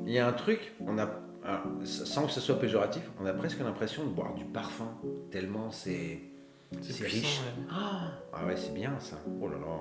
Il y a un truc, alors, sans que ce soit péjoratif, on a presque l'impression de boire du parfum, tellement c'est puissant, riche. ouais. Ah ouais, c'est bien ça. Oh là là.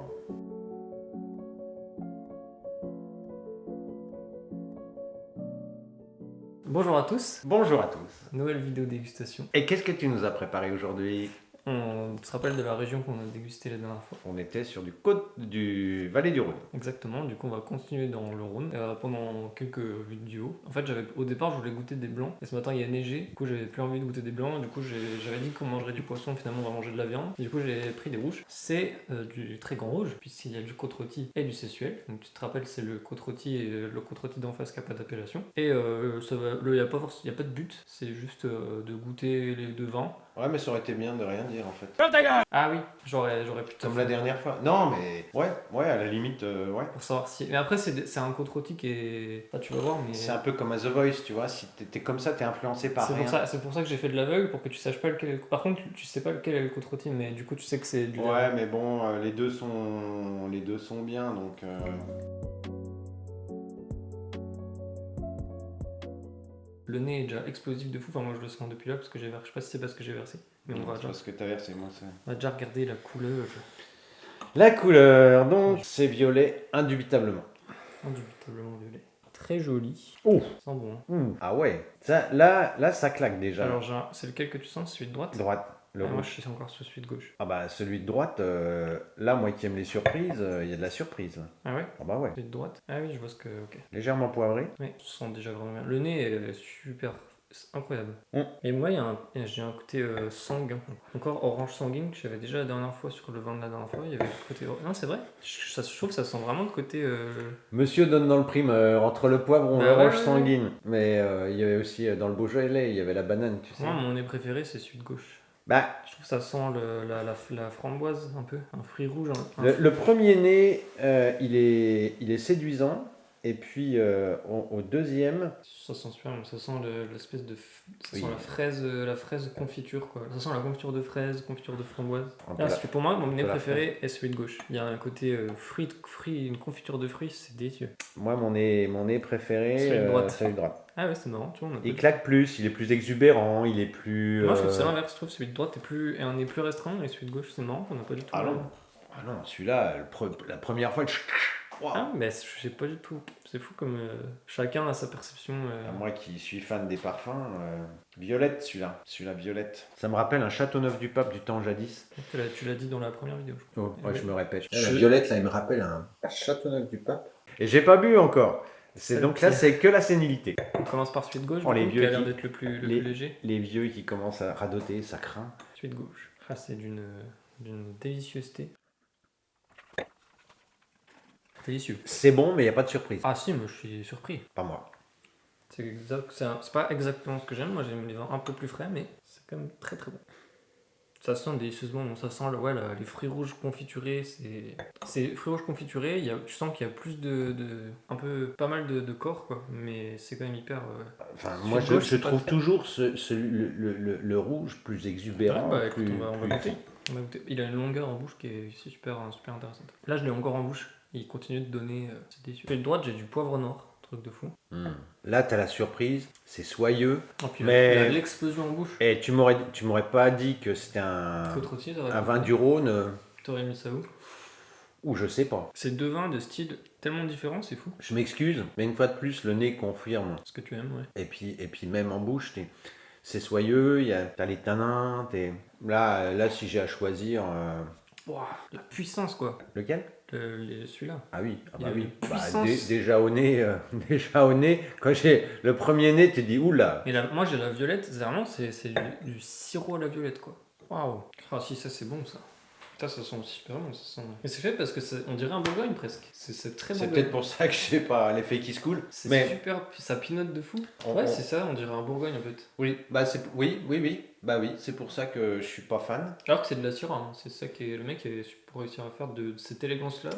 Bonjour à tous, Bonjour à tous. nouvelle vidéo dégustation. Et qu'est-ce que tu nous as préparé aujourd'hui? On se rappelle de la région qu'on a dégusté la dernière fois. On était sur du Vallée du Rhône. Exactement, du coup on va continuer dans le Rhône pendant quelques vidéos. En fait, au départ, je voulais goûter des blancs, et ce matin il y a neigé, du coup j'avais plus envie de goûter des blancs, du coup j'avais dit qu'on mangerait du poisson, finalement on va manger de la viande, et du coup j'ai pris des rouges. C'est du très grand rouge, puisqu'il y a du côte rôti et du sessuel. Donc tu te rappelles, c'est le côte rôti et le côte rôti d'en face qui n'a pas d'appellation. Et il n'y a pas de but, c'est juste de goûter les deux vins. Ouais, mais ça aurait été bien de rien dire en fait. Ah oui, j'aurais pu te Comme faire la dernière fois. Non, mais ouais, à la limite, ouais. pour savoir si. Mais après, c'est un côte rôti qui est. Ah, tu vas voir, mais. C'est un peu comme à The Voice, tu vois. Si t'es comme ça, t'es influencé par rien. C'est pour ça que j'ai fait de l'aveugle, pour que tu saches pas lequel est le. Par contre, tu sais pas lequel est le côte rôti, mais du coup, tu sais que c'est du. Ouais, mais bon, les deux sont bien, donc. Le nez est déjà explosif de fou. Enfin, moi, je le sens depuis là parce que j'ai versé. Je sais pas si c'est parce que j'ai versé, mais on va C'est déjà. parce que t'as versé, moi c'est. On va déjà regarder la couleur. La couleur, donc, c'est violet, indubitablement. Indubitablement violet. Très joli. Oh. Sans bon. Hein. Ah ouais, ça, là, ça claque déjà. Alors, c'est lequel que tu sens? Celui de droite? Droite, le Moi, rouge. je suis encore sur celui de gauche. Ah bah, celui de droite, là, moi qui aime les surprises, il y a de la surprise. Là. Ah ouais? Ah bah ouais. Celui de droite? Ah oui, je vois ce que. Ok. Légèrement poivré. Oui, tu sens déjà vraiment bien. Le nez est super. C'est incroyable. Mm. Et moi, j'ai un côté sanguin. Encore orange sanguine que j'avais déjà la dernière fois sur le vin de la dernière fois. Il y avait le côté. Non, c'est vrai. Je trouve que ça sent vraiment le côté. Monsieur donne dans le primeur, entre le poivron et Bah l'orange ouais. sanguine. Mais il y avait aussi, dans le Beaujolais, il y avait la banane, tu sais. Moi, mon nez préféré, c'est celui de gauche. Bah, Je trouve que ça sent la framboise un peu. Un fruit rouge. le premier nez, il est séduisant. Et puis au deuxième, Ça sent super bon. Ça sent l'espèce de. Ça sent Oui. la fraise confiture, quoi. Ça sent la confiture de fraise, confiture de framboise. un peu Ah, la- pour moi, mon nez peu la préféré est celui de gauche. Il y a un côté fruit, une confiture de fruits, c'est délicieux. moi, mon nez préféré, Celui de droite. celui de droite. Ah ouais, c'est marrant, tu vois. Il claque plus, il est plus exubérant, il est plus. Moi, je trouve que c'est l'inverse. Je trouve que celui de droite est un nez plus restreint et celui de gauche, c'est marrant, on n'a pas du tout. Ah non, ah non, celui-là, la première fois, waouh. Ah, mais je sais pas du tout. C'est fou comme chacun a sa perception. Moi qui suis fan des parfums, violette celui-là violette. Ça me rappelle un Châteauneuf-du-Pape du temps jadis. Tu l'as dit dans la première vidéo, je crois. Oh, ouais, je me répète. La violette, là, il me rappelle un Châteauneuf-du-Pape. Et j'ai pas bu encore. C'est Donc le là, pire. c'est que la sénilité. On commence par celui de gauche, Oh, du les coup, vieux qui a l'air qui- d'être le plus léger. Les vieux qui commencent à radoter, ça craint. Celui de gauche. Ah, c'est d'une délicieuseté. Délicieux. C'est bon, mais il n'y a pas de surprise. Ah si, moi je suis surpris. Pas moi. C'est pas exactement ce que j'aime. Moi j'aime les vins un peu plus frais, mais c'est quand même très très bon. Ça sent délicieusement bon. Ça sent les fruits rouges confiturés. C'est fruits rouges confiturés. Tu sens qu'il y a plus pas mal de corps, quoi. Mais c'est quand même hyper. Enfin, Sur moi, gauche, je c'est pas trouve très- toujours le rouge plus exubérant. Ouais, bah, écoute, plus, on va plus- goûter. Il a une longueur en bouche qui est super intéressante. Là je l'ai encore en bouche. Il continue de donner. C'est délicieux. Sur le droite j'ai du poivre noir. Truc de fou. Là, t'as la surprise, c'est soyeux. Et puis Mais- il a l'explosion en bouche. Et tu m'aurais pas dit que c'était un Côte rôtie, vin du Rhône, T'aurais mis ça où? ou je sais pas. C'est deux vins de style tellement différents, c'est fou. Je m'excuse, mais une fois de plus, le nez confirme. Ce que tu aimes, ouais. Et puis même en bouche, c'est soyeux, t'as les tanins. Là, si j'ai à choisir... Ouah, la puissance, quoi. Lequel? Celui-là. Ah oui, Il a une Bah, puissance. déjà au nez, quand j'ai le premier nez, tu dis oula. Et moi, j'ai la violette. Vraiment, c'est du sirop à la violette, quoi. Waouh. Ah, si, ça, c'est bon, ça. Ça sent super bon, ça sent. Mais c'est fait parce que on dirait un Bourgogne, presque. C'est très C'est Bourgogne. peut-être pour ça que je sais pas l'effet qui se coule. C'est Mais super, ça pinote de fou. On- Ouais, on- c'est ça, on dirait un Bourgogne, en fait. oui, oui. Bah oui, c'est pour ça que je suis pas fan. Alors que c'est de la Syrah, hein. C'est ça qui est le mec pour réussir à faire de cette élégance là,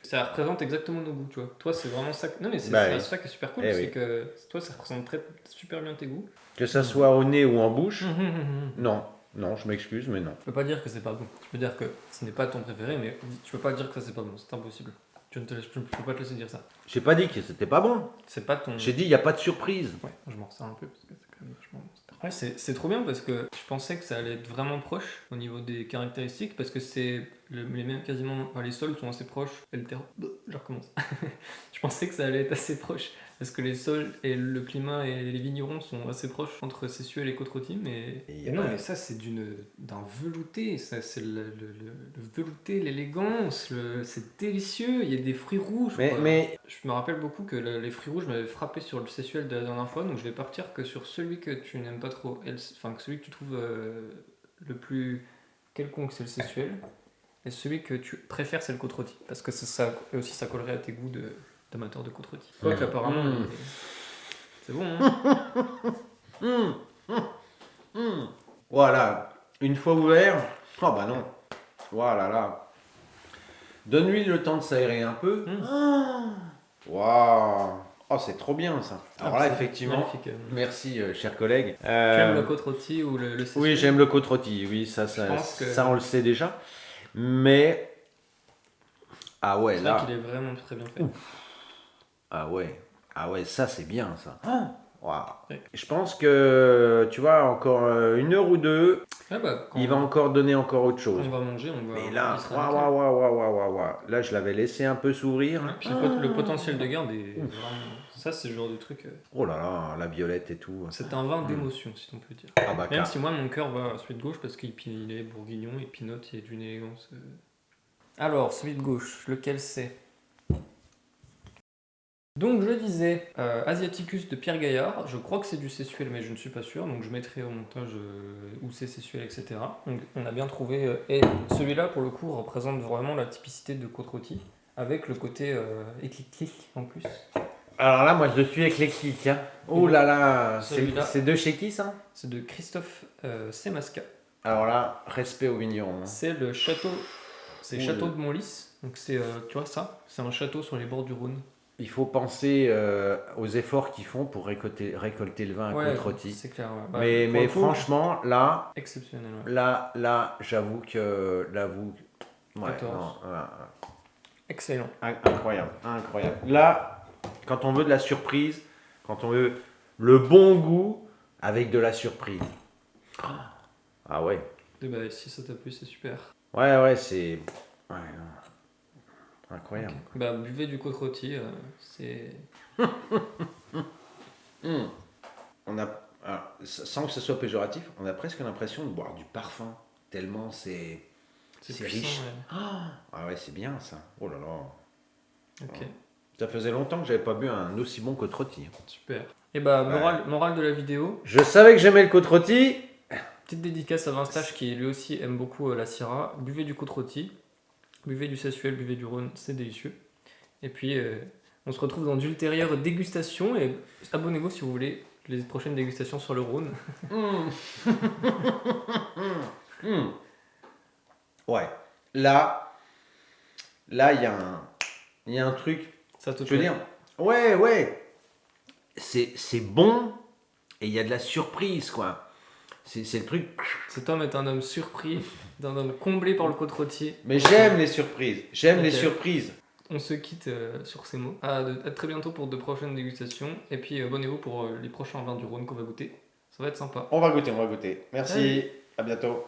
ça représente exactement nos goûts, tu vois. Toi c'est vraiment ça. Non mais c'est Bah oui. ça qui est super cool, Eh c'est oui. que toi ça représente super bien tes goûts. Que ça soit au nez ou en bouche, non. Non, je m'excuse, mais non. Tu peux pas dire que c'est pas bon. Tu peux dire que ce n'est pas ton préféré, mais tu peux pas dire que ça c'est pas bon. C'est impossible. Je peux pas te laisser dire ça. J'ai pas dit que c'était pas bon. C'est pas ton. J'ai dit, il n'y a pas de surprise. Ouais, je m'en ressens un peu parce que c'est quand même vachement bon. Ouais, c'est trop bien parce que je pensais que ça allait être vraiment proche au niveau des caractéristiques parce que c'est les mêmes quasiment. Enfin, les sols sont assez proches. Et le terreau. Je recommence. Je pensais que ça allait être assez proche parce que les sols et le climat et les vignerons sont assez proches entre Sessuel et Côte-Rôtie, mais. Et Non, mais ça c'est d'un velouté. Ça c'est le velouté, l'élégance. C'est délicieux. Il y a des fruits rouges. Mais Je me rappelle beaucoup que les fruits rouges m'avaient frappé sur le Sessuel de la dernière fois, donc je vais partir que sur celui que tu n'aimes pas trop, enfin que celui que tu trouves le plus quelconque c'est le Sessuel, et celui que tu préfères c'est le Côte-Rôtie, parce que ça et aussi ça collerait à tes goûts d'amateur de Côte-Rôtie. Quoique apparemment, c'est bon, hein. voilà, une fois ouvert, oh bah non, voilà là. Donne-lui le temps de s'aérer un peu. Waouh, oh c'est trop bien ça. Alors là c'est effectivement, magnifique. merci chers collègues. Tu aimes le Côte-Rôtie ou le Sessuel? Oui, j'aime le côte-rôti, oui, ça on le sait déjà. Mais ah ouais C'est là, vrai qu'il est vraiment très bien fait. ah ouais, ça c'est bien ça. Waouh. Ouais. Je pense que tu vois encore 1 heure ou 2, Ah bah, quand il va encore donner encore autre chose. on va manger, on va. Mais là, il sera nickel. waouh. Là, je l'avais laissé un peu s'ouvrir. Ouais, puis le potentiel de garde est vraiment. Ça, c'est le genre de truc. Oh là là, la violette et tout. C'est un vin d'émotion, si on peut dire. Ah bah, Même si moi, mon cœur va à celui de gauche parce qu'il est bourguignon et pinote, il y a d'une élégance. Alors, celui de gauche, lequel c'est? Donc, je disais Asiaticus de Pierre Gaillard. Je crois que c'est du Sessuel, mais je ne suis pas sûr. Donc, je mettrai au montage où c'est Sessuel, etc. Donc, on a bien trouvé. Et celui-là, pour le coup, représente vraiment la typicité de Côte-Rôtie, avec le côté éclectique en plus. Alors là, moi, je suis éclectique. Hein. Oh là là, Celui-là. c'est de chez qui ça? C'est de Christophe Semasca. Alors là, respect aux vignerons. Hein. C'est le château. C'est le château Oula. de Montlis. Donc c'est, tu vois ça, c'est un château sur les bords du Rhône. Il faut penser aux efforts qu'ils font pour récolter le vin à Côte-Rôtie. C'est clair. Ouais. Bah, Mais pour le coup, franchement, là, exceptionnel. Ouais. là, j'avoue que ouais, 14. non, Excellent. incroyable. Là, quand on veut de la surprise, quand on veut le bon goût avec de la surprise. Ah ouais. Et bah, si ça t'a plu, c'est super. Ouais, c'est ouais, non. Incroyable. Okay. Bah, buvez du Côte-Rôtie, c'est. On a, alors, sans que ce soit péjoratif, on a presque l'impression de boire du parfum, tellement c'est puissant, riche. Ouais. Ah ouais, c'est bien ça. Oh là là. Ok, Ça faisait longtemps que j'avais pas bu un aussi bon côte-rôti. super. Et bah, morale de la vidéo. Je savais que j'aimais le côte-rôti. Petite dédicace à Vinstache qui lui aussi aime beaucoup la Syrah. Buvez du Côte-Rôti, buvez du Sessuel, buvez du Rhône, c'est délicieux. Et puis on se retrouve dans d'ultérieures dégustations et abonnez-vous si vous voulez les prochaines dégustations sur le Rhône. Ouais. Là, il y a un truc. Ça te Je veux dire, ouais. C'est bon et il y a de la surprise, quoi. C'est le truc. Cet homme est un homme surpris, d'un homme comblé par le Côte-Rôti. Mais j'aime les surprises. J'aime les Ok. surprises. On se quitte sur ces mots. À très bientôt pour de prochaines dégustations. Et puis abonnez-vous pour les prochains vins du Rhône qu'on va goûter. Ça va être sympa. On va goûter. Merci. Allez. À bientôt.